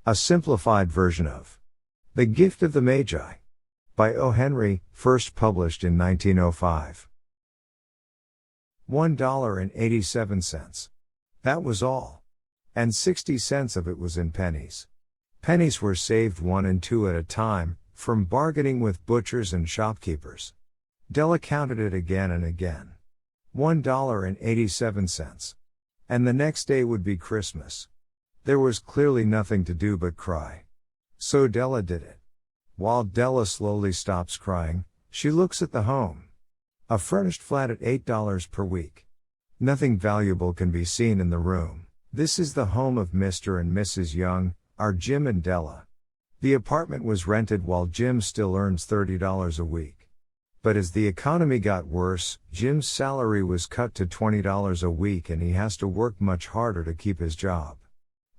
A simplified version of The Gift of the Magi by O. Henry, first published in 1905. $1.87. That was all. And 60 cents of it was in pennies. Pennies were saved 1 and 2 at a time, from bargaining with butchers and shopkeepers. Della counted it again and again. $1.87. And the next day would be Christmas. There was clearly nothing to do but cry. So Della did it. While Della slowly stops crying, she looks at the home. A furnished flat at $8 per week. Nothing valuable can be seen in the room. This is the home of Mr. and Mrs. Young, our Jim and Della. The apartment was rented while Jim still earns $30 a week. But as the economy got worse, Jim's salary was cut to $20 a week and he has to work much harder to keep his job.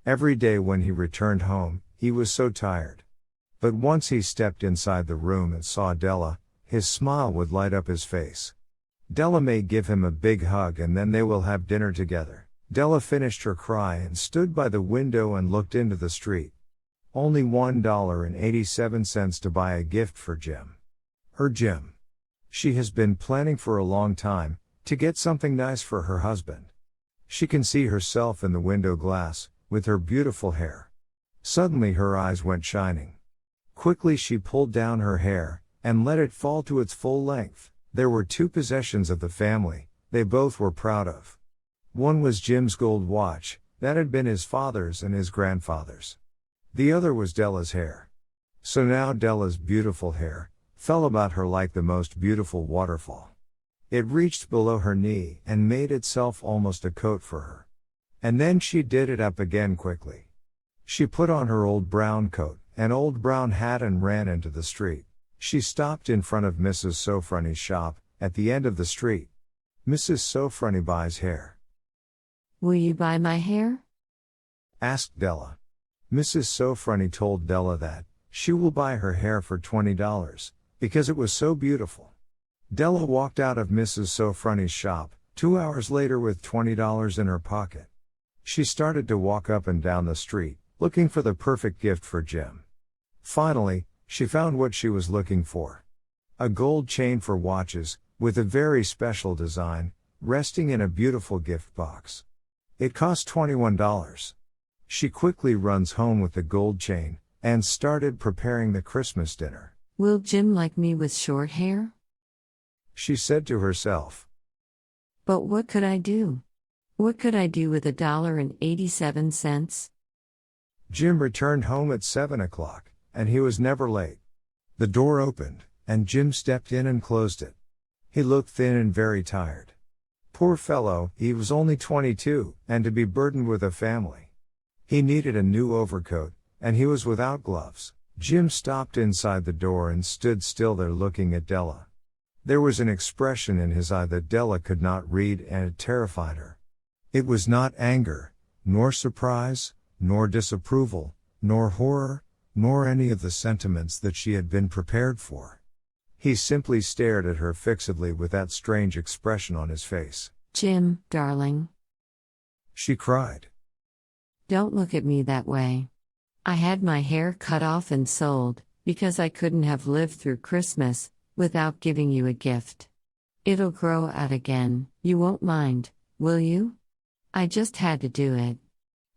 Every day when he returned home, he was so tired. But once he stepped inside the room and saw Della, his smile would light up his face. Della may give him a big hug and then they will have dinner together. Della finished her cry and stood by the window and looked into the street. Only $1.87 to buy a gift for Jim. Her Jim. She has been planning for a long time, to get something nice for her husband. She can see herself in the window glass, with her beautiful hair. Suddenly her eyes went shining. Quickly she pulled down her hair, and let it fall to its full length. There were 2 possessions of the family, they both were proud of. One was Jim's gold watch, that had been his father's and his grandfather's. The other was Della's hair. So now Della's beautiful hair fell about her like the most beautiful waterfall. It reached below her knee and made itself almost a coat for her. And then she did it up again quickly. She put on her old brown coat, and old brown hat and ran into the street. She stopped in front of Mrs. Sofroni's shop, at the end of the street. Mrs. Sofroni buys hair. Will you buy my hair? Asked Della. Mrs. Sofroni told Della that she will buy her hair for $20, because it was so beautiful. Della walked out of Mrs. Sofroni's shop, 2 hours later with $20 in her pocket. She started to walk up and down the street, looking for the perfect gift for Jim. Finally, she found what she was looking for. A gold chain for watches, with a very special design, resting in a beautiful gift box. It cost $21. She quickly runs home with the gold chain, and started preparing the Christmas dinner. Will Jim like me with short hair? She said to herself. But what could I do? What could I do with $1.87? Jim returned home at 7 o'clock, and he was never late. The door opened, and Jim stepped in and closed it. He looked thin and very tired. Poor fellow, he was only 22, and to be burdened with a family. He needed a new overcoat, and he was without gloves. Jim stopped inside the door and stood still there looking at Della. There was an expression in his eye that Della could not read and it terrified her. It was not anger, nor surprise, nor disapproval, nor horror, nor any of the sentiments that she had been prepared for. He simply stared at her fixedly with that strange expression on his face. Jim, darling. She cried. Don't look at me that way. I had my hair cut off and sold, because I couldn't have lived through Christmas without giving you a gift. It'll grow out again, you won't mind, will you? I just had to do it.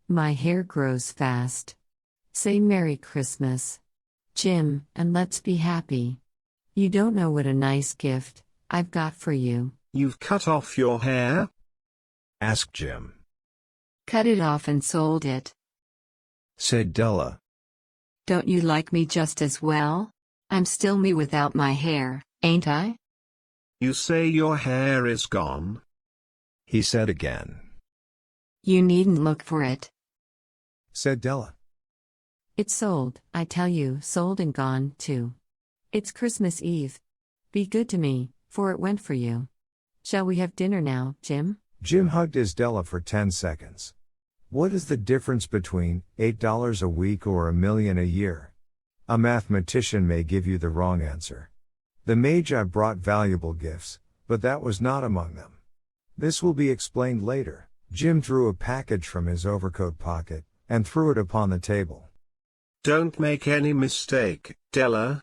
My hair grows fast. Say Merry Christmas, Jim, and let's be happy. You don't know what a nice gift I've got for you. You've cut off your hair? Asked Jim. Cut it off and sold it, said Della. Don't you like me just as well? I'm still me without my hair, ain't I? You say your hair is gone? He said again. You needn't look for it, said Della. It's sold, I tell you, sold and gone, too. It's Christmas Eve. Be good to me, for it went for you. Shall we have dinner now, Jim? Jim hugged his Della for 10 seconds. What is the difference between $8 a week or $1 million a year? A mathematician may give you the wrong answer. The Magi brought valuable gifts, but that was not among them. This will be explained later. Jim drew a package from his overcoat pocket, and threw it upon the table. Don't make any mistake, Della,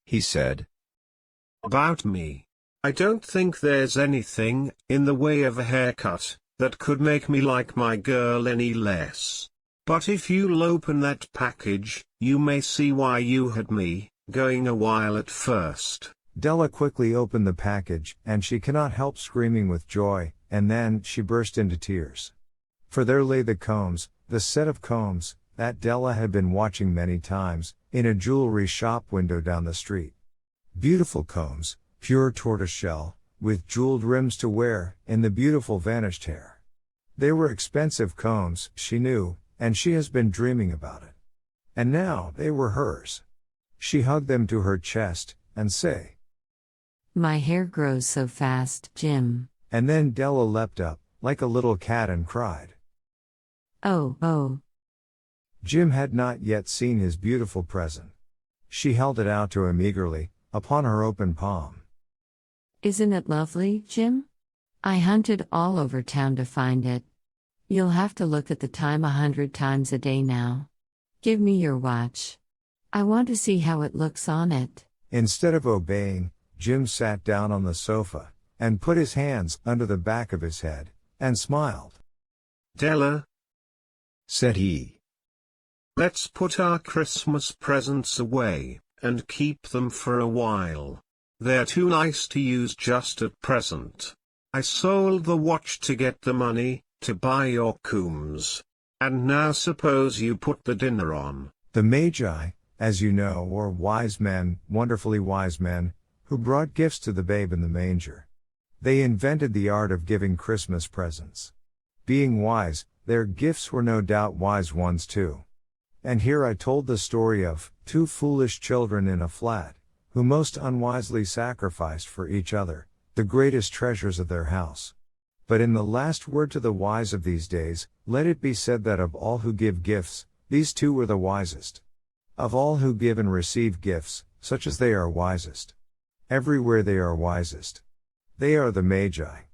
he said. about me. I don't think there's anything, in the way of a haircut, that could make me like my girl any less. But if you'll open that package, you may see why you had me going a while at first. Della quickly opened the package, and she cannot help screaming with joy, and then she burst into tears. For there lay the combs, the set of combs, that Della had been watching many times, in a jewelry shop window down the street. Beautiful combs, pure tortoiseshell, with jeweled rims to wear, in the beautiful vanished hair. They were expensive combs, she knew, and she has been dreaming about it. And now, they were hers. She hugged them to her chest, and say, My hair grows so fast, Jim. and then Della leapt up, like a little cat and cried. Oh, oh. Jim had not yet seen his beautiful present. She held it out to him eagerly, upon her open palm. Isn't it lovely, Jim? I hunted all over town to find it. You'll have to look at the time 100 times a day now. Give me your watch. I want to see how it looks on it. Instead of obeying, Jim sat down on the sofa, and put his hands under the back of his head, and smiled. Della, Said he. let's put our Christmas presents away, and keep them for a while. They're too nice to use just at present. I sold the watch to get the money, to buy your combs. And now suppose you put the dinner on. The Magi, as you know, were wise men, wonderfully wise men, who brought gifts to the babe in the manger. They invented the art of giving Christmas presents. Being wise, their gifts were no doubt wise ones too. And here I told the story of two foolish children in a flat, who most unwisely sacrificed for each other the greatest treasures of their house. But in the last word to the wise of these days, let it be said that of all who give gifts, these two were the wisest. Of all who give and receive gifts, such as they are wisest. Everywhere they are wisest. They are the Magi.